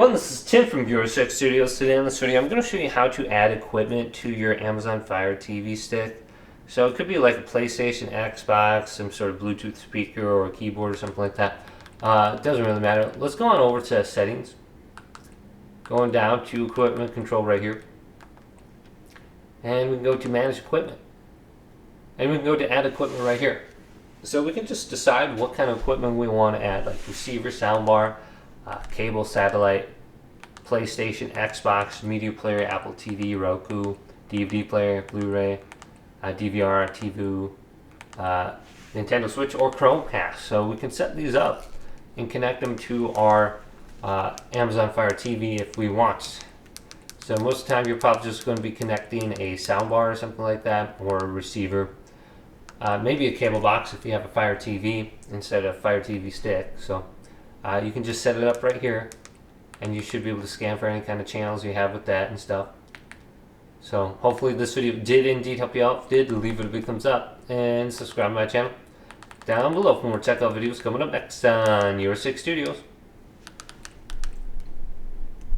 Well, this is Tim from Viewer 6 Studios. Today in this video, I'm going to show you how to add equipment to your Amazon Fire TV stick. So it could be like a PlayStation, Xbox, some sort of Bluetooth speaker or a keyboard or something like that. It doesn't really matter. Let's go on over to settings. Going down to equipment control right here. And we can go to manage equipment. And we can go to add equipment right here. So we can just decide what kind of equipment we want to add, like receiver, soundbar, cable, satellite, PlayStation, Xbox, media player, Apple TV, Roku, DVD player, Blu-ray, DVR, TV, Nintendo Switch, or Chromecast. So we can set these up and connect them to our Amazon Fire TV if we want. So most of the time you're probably just going to be connecting a soundbar or something like that, or a receiver. Maybe a cable box if you have a Fire TV instead of a Fire TV stick. So you can just set it up right here, and you should be able to scan for any kind of channels you have with that and stuff. So hopefully this video did indeed help you out. If it did, leave it a big thumbs up and subscribe to my channel down below for more tech out videos coming up next on Viewer 6 Studios.